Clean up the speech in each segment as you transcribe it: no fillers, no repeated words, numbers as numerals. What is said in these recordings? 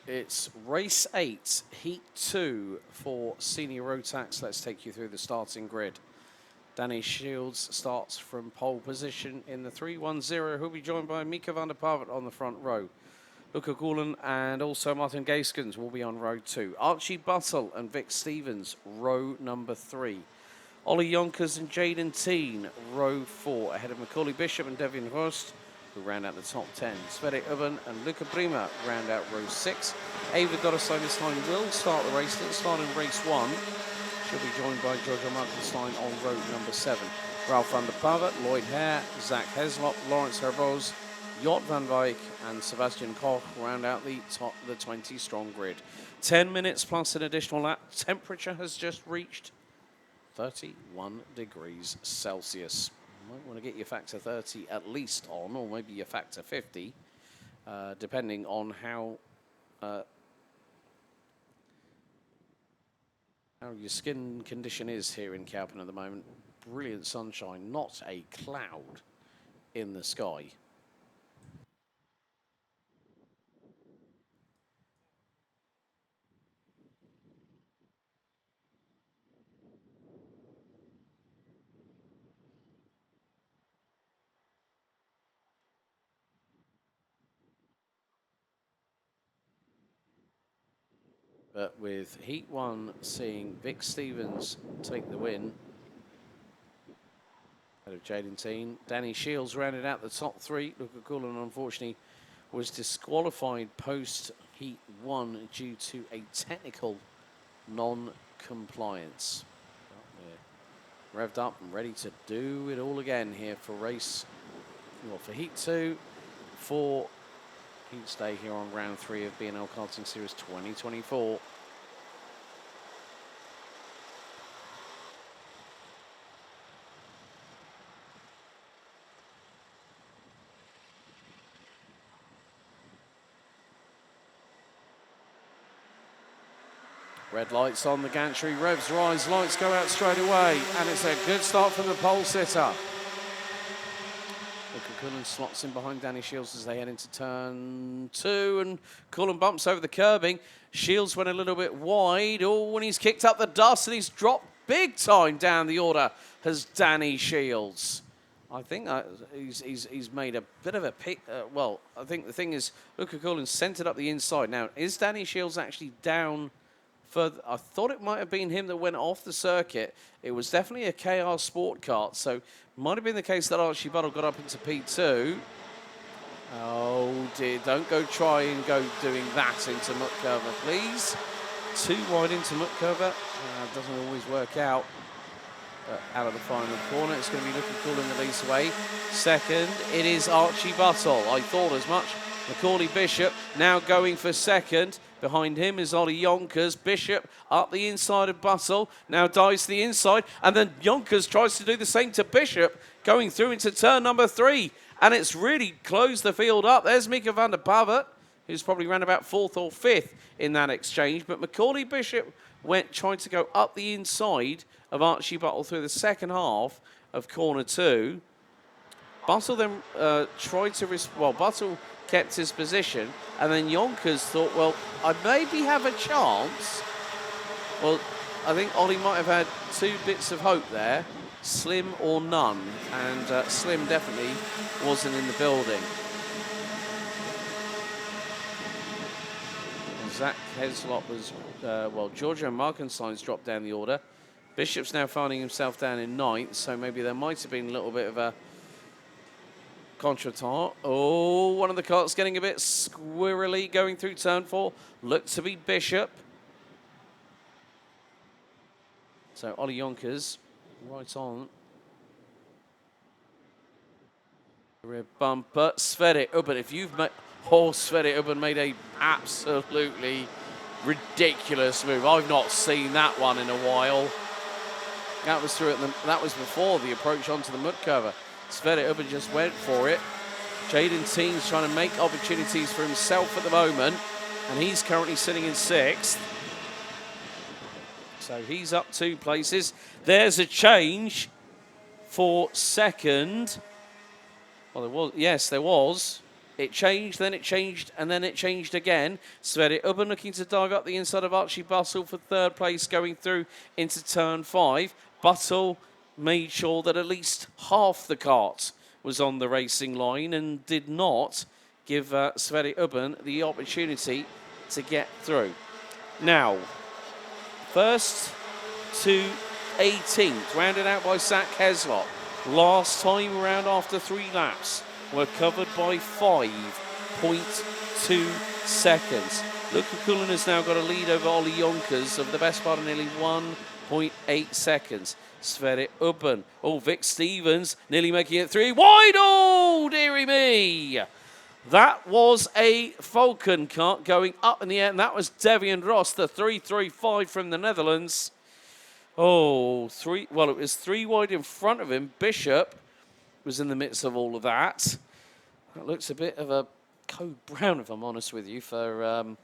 It's race 8, heat 2 for senior Rotax. Let's take you through the starting grid. Danny Shields starts from pole position in the 310. He'll be joined by Mika van der Parvet on the front row. Luca Goulen and also Martin Gaiskens will be on row 2. Archie Buttle and Vic Stevens, row number 3. Ollie Yonkers and Jaden Teen, row 4, ahead of Macaulay Bishop and Devin Hurst, who round out the top 10. Sverre Ubben and Luca Prima round out row 6. Ava Gottesheim this time will start the race. Didn't start in race 1. She'll be joined by Giorgio Markenstein on row number 7. Ralph van der Pavet, Lloyd Hare, Zach Heslop, Lawrence Herboz, Jot van Wijk and Sebastian Koch round out the 20-strong grid. 10 minutes plus an additional lap. Temperature has just reached 31 degrees Celsius. You might want to get your factor 30 at least on, or maybe your factor 50, depending on how your skin condition is here in Kerpen at the moment. Brilliant sunshine, not a cloud in the sky. But with Heat 1 seeing Vic Stevens take the win, out of Jaden Teen, Danny Shields rounded out the top 3. Luca Goulen, unfortunately, was disqualified post Heat 1 due to a technical non-compliance. We're revved up and ready to do it all again here for for Heat 2 for Heat Day here on round 3 of BNL Karting Series 2024. Red lights on the gantry, revs rise, lights go out straight away, and it's a good start from the pole sitter. Cullen slots in behind Danny Shields as they head into turn 2, and Cullen bumps over the curbing. Shields went a little bit wide. Oh, and he's kicked up the dust, and he's dropped big time down the order, has Danny Shields. I think he's made a bit of a pick. Well, I think the thing is, Luca Cullen centered up the inside. Now, is Danny Shields actually down further? I thought it might have been him that went off the circuit. It was definitely a KR Sport Kart, so might have been the case that Archie Buttle got up into P2. Oh dear, don't go try and go doing that into Mutkova, please. Too wide into Mutkova, doesn't always work out. But out of the final corner, it's going to be looking cool in the least way. Second, it is Archie Buttle. I thought as much. Macaulay Bishop now going for second. Behind him is Ollie Yonkers. Bishop up the inside of Buttle. Now dives to the inside. And then Yonkers tries to do the same to Bishop, going through into turn number 3. And it's really closed the field up. There's Mika van der Pavet, who's probably ran about 4th or 5th in that exchange. But Macaulay Bishop tried to go up the inside of Archie Buttle through the second half of corner 2. Buttle then tried to Buttle kept his position, and then Yonkers thought, well, I maybe have a chance. Well, I think Ollie might have had 2 bits of hope there, slim or none, and slim definitely wasn't in the building. Zach Heslop was, Giorgio Markenstein's dropped down the order. Bishop's now finding himself down in 9th, so maybe there might have been a little bit of a contretemps. Oh, one of the carts getting a bit squirrely going through turn 4. Looked to be Bishop. So Ollie Yonkers right on. Rear bumper. Sverre Ubben, if you've made... Oh, Sverre Ubben made a absolutely ridiculous move. I've not seen that one in a while. That was that was before the approach onto the mud cover. Sverre Ubben just went for it. Jaden Teen's trying to make opportunities for himself at the moment, and he's currently sitting in 6th. So he's up 2 places. There's a change for second. Well, there was. Yes, there was. It changed, then it changed, and then it changed again. Sverre Ubben looking to dive up the inside of Archie Buttle for third place going through into turn 5. Buttle made sure that at least half the cart was on the racing line and did not give Sverre Ubben the opportunity to get through. Now, first to 18th, rounded out by Zach Heslop. Last time around after 3 laps were covered by 5.2 seconds. Luca Cullen has now got a lead over Ollie Yonkers of the best part of nearly 1.8 seconds. Sverre Ubben. Oh, Vic Stevens nearly making it 3 wide. Oh, dearie me. That was a Falcon kart going up in the air, and that was Devian Ross, the 335 from the Netherlands. Oh, it was 3 wide in front of him. Bishop was in the midst of all of that. That looks a bit of a code brown, if I'm honest with you, for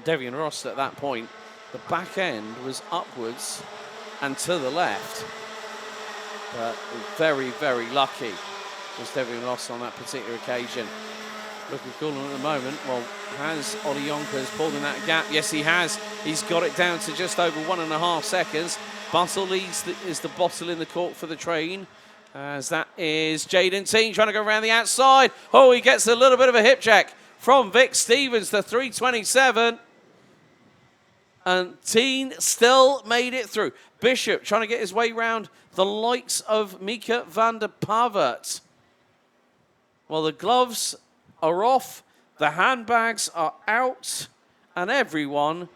Devian Ross at that point. The back end was upwards and to the left. But very, very lucky was Devian Ross on that particular occasion. Looking cool at the moment. Well, has Ollie Yonkers pulled in that gap? Yes, he has. He's got it down to just over 1.5 seconds. Buttle is the bottle in the cork for the train. As that is Jaden Teen trying to go around the outside. Oh, he gets a little bit of a hip check from Vic Stevens, the 327. And Teen still made it through. Bishop trying to get his way round the likes of Mika van der Pavert. Well, the gloves are off, the handbags are out, and everyone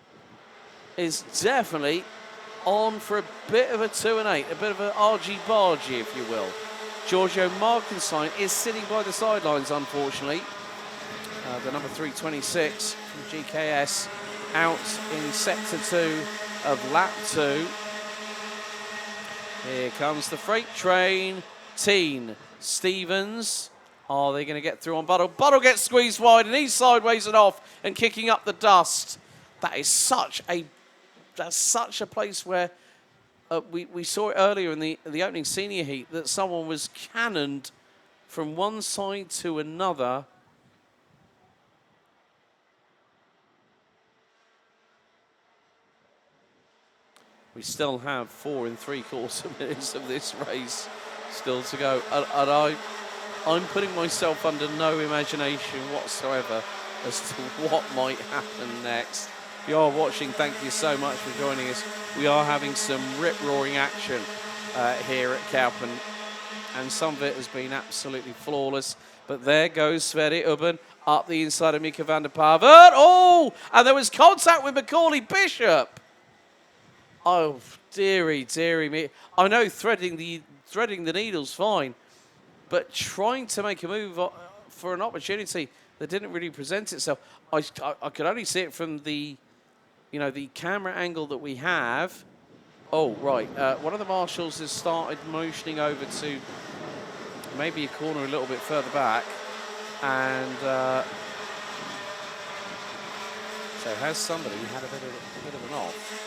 is definitely on for a bit of a 2 and 8, a bit of an argy-bargy, if you will. Giorgio Markenstein is sitting by the sidelines, unfortunately. The number 326 from GKS out in sector 2 of lap 2. Here comes the freight train. Teen, Stevens. Are they going to get through on Buttle? Buttle gets squeezed wide, and he's sideways and off and kicking up the dust. That is such a place where we saw it earlier in the opening senior heat that someone was cannoned from one side to another. We still have 4 3/4 minutes of this race still to go, and I'm putting myself under no imagination whatsoever as to what might happen next. If you are watching, thank you so much for joining us. We are having some rip-roaring action here at Kerpen, and some of it has been absolutely flawless. But there goes Sverre Ubben up the inside of Mika van der Pavert. Oh, and there was contact with Macaulay Bishop. Oh, dearie, dearie me. I know threading the needle's fine, but trying to make a move for an opportunity that didn't really present itself. I could only see it from the camera angle that we have. Oh, right. One of the marshals has started motioning over to maybe a corner a little bit further back. And so has somebody had a bit of an off?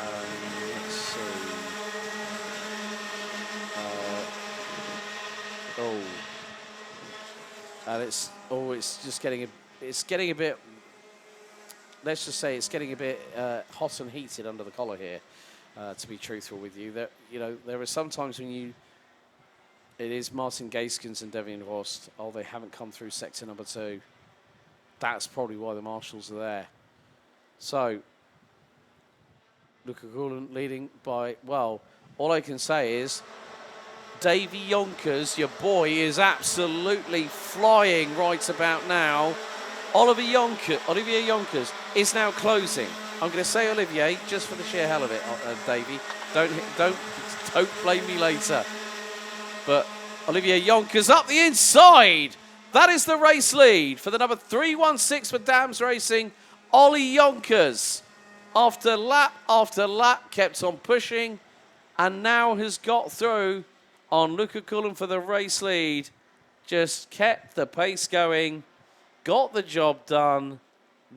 Let's see. It's just getting a bit. Let's just say it's getting a bit hot and heated under the collar here. To be truthful with you, that there are some times when it is Martin Gaiskens and Devian Rost. Oh, they haven't come through sector number 2. That's probably why the marshals are there. So Luca Gullen leading by, well, all I can say is Davy Yonkers, your boy, is absolutely flying right about now. Olivier Yonkers is now closing. I'm going to say Olivier just for the sheer hell of it, Davy. Don't blame me later. But Olivier Yonkers up the inside. That is the race lead for the number 316 for Dams Racing. Ollie Yonkers, after lap, kept on pushing and now has got through on Luca Cullen for the race lead. Just kept the pace going, got the job done.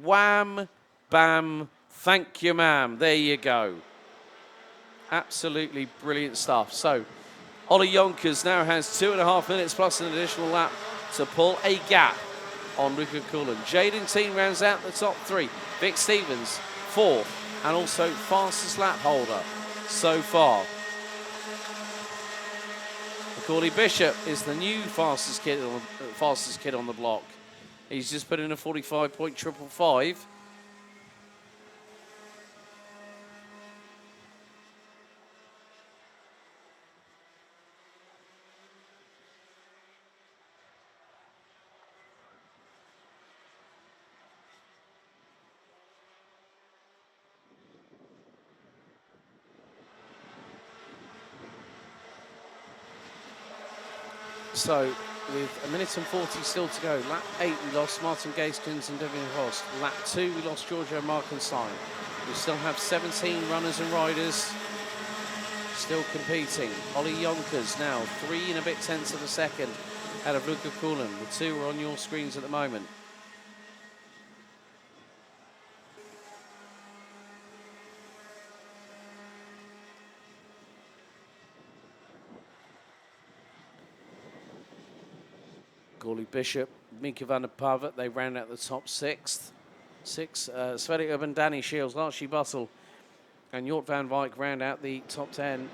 Wham, bam, thank you, ma'am. There you go. Absolutely brilliant stuff. So Ollie Yonkers now has 2.5 minutes plus an additional lap to pull a gap on Luca Cullen. Jaden Teen rounds out the top 3. Vic Stevens, 4th, and also fastest lap holder so far. Macaulay Bishop is the new fastest kid on the block. He's just put in a 45.555. So, with a minute and 40 still to go, lap 8 we lost Martin Gaskins and Devin Host. Lap 2 we lost Giorgio Markenstein. We still have 17 runners and riders still competing. Ollie Yonkers now 3 and a bit tenths of a second out of Luca Cullen. The two are on your screens at the moment. Gawley Bishop, Mika van der Pavet, they round out the top 6th. Sverre Urban, Danny Shields, Archie Buttle, and Jort van Wijk round out the top 10.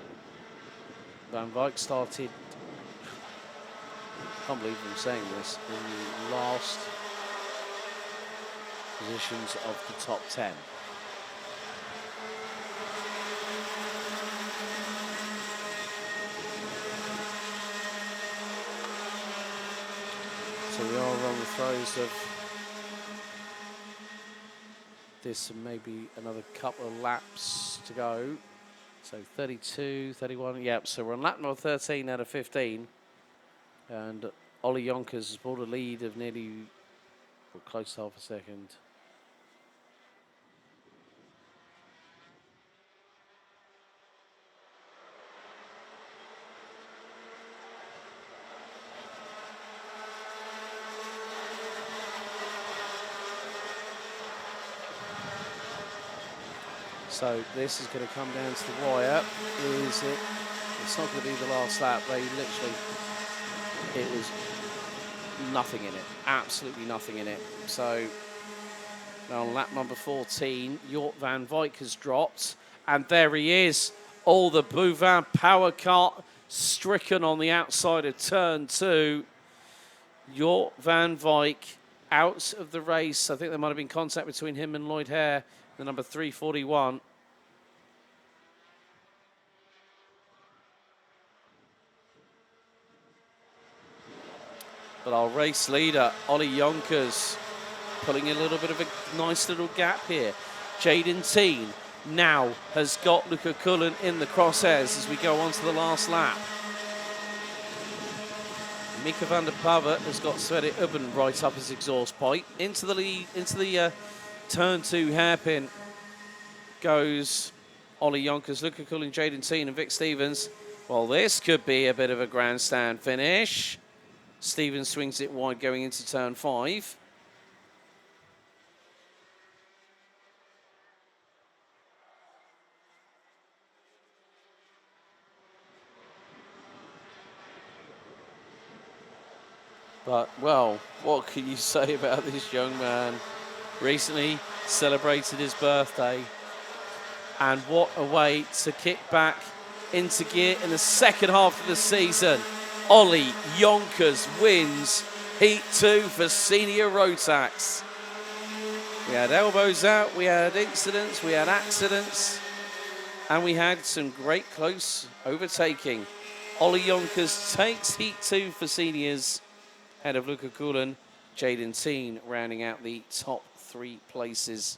Van Wijk started, I can't believe I'm saying this, in the last positions of the top 10. So we are on the throes of this and maybe another couple of laps to go. So 32, 31, yep. So we're on lap number 13 out of 15. And Ollie Yonkers has pulled a lead of nearly, well, close to half a second. So this is going to come down to the wire. Is it? It's not going to be the last lap. They literally, it was nothing in it. Absolutely nothing in it. So now on lap number 14, Jort van Wijk has dropped. And there he is. All the Bouvin power kart stricken on the outside of turn 2. Jort van Wijk out of the race. I think there might have been contact between him and Lloyd Hare, the number 341. But our race leader, Ollie Yonkers, pulling a little bit of a nice little gap here. Jaden Teen now has got Luca Cullen in the crosshairs as we go on to the last lap. Mika van der Pavet has got Sverre Ubben right up his exhaust pipe. Into the lead, into the turn 2 hairpin goes Ollie Yonkers, Luca Cullen, Jaden Teen and Vic Stevens. Well, this could be a bit of a grandstand finish. Stevens swings it wide going into turn 5. But, well, what can you say about this young man? Recently celebrated his birthday. And what a way to kick back into gear in the second half of the season. Ollie Yonkers wins Heat 2 for Senior Rotax. We had elbows out, we had incidents, we had accidents, and we had some great close overtaking. Ollie Yonkers takes Heat 2 for Seniors, ahead of Luca Cullen, Jaden Teen rounding out the top 3 places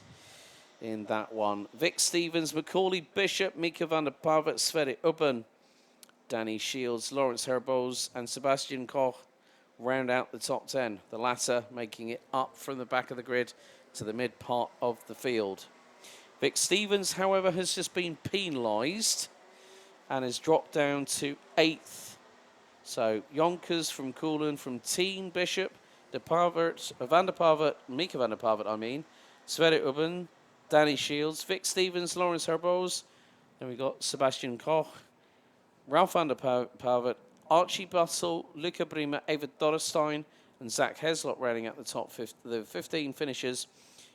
in that one. Vic Stevens, Macaulay Bishop, Mika van der Pavet, Sverre Ubben, Danny Shields, Lawrence Herboz and Sebastian Koch round out the top 10. The latter making it up from the back of the grid to the mid part of the field. Vic Stevens, however, has just been penalised and has dropped down to 8th. So Yonkers from Cullen, from Teen, Bishop, van der Pavet, Mika van der Pavet, Sverre Ubben, Danny Shields, Vic Stevens, Lawrence Herboz. Then we got Sebastian Koch, Ralph van der Pavet, Archie Buttle, Luca Bremer, Eva Dorrestein, and Zach Heslop rounding out the top the 15 finishers.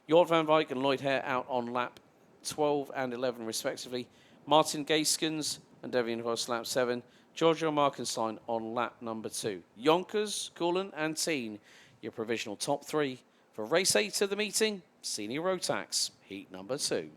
Jort van Wijk and Lloyd Hare out on lap 12 and 11 respectively. Martin Gaiskens and Devian Voss lap 7. Giorgio Markenstein on lap number 2. Yonkers, Cullen and Teen, your provisional top 3 for race 8 of the meeting, Senior Rotax, heat number 2.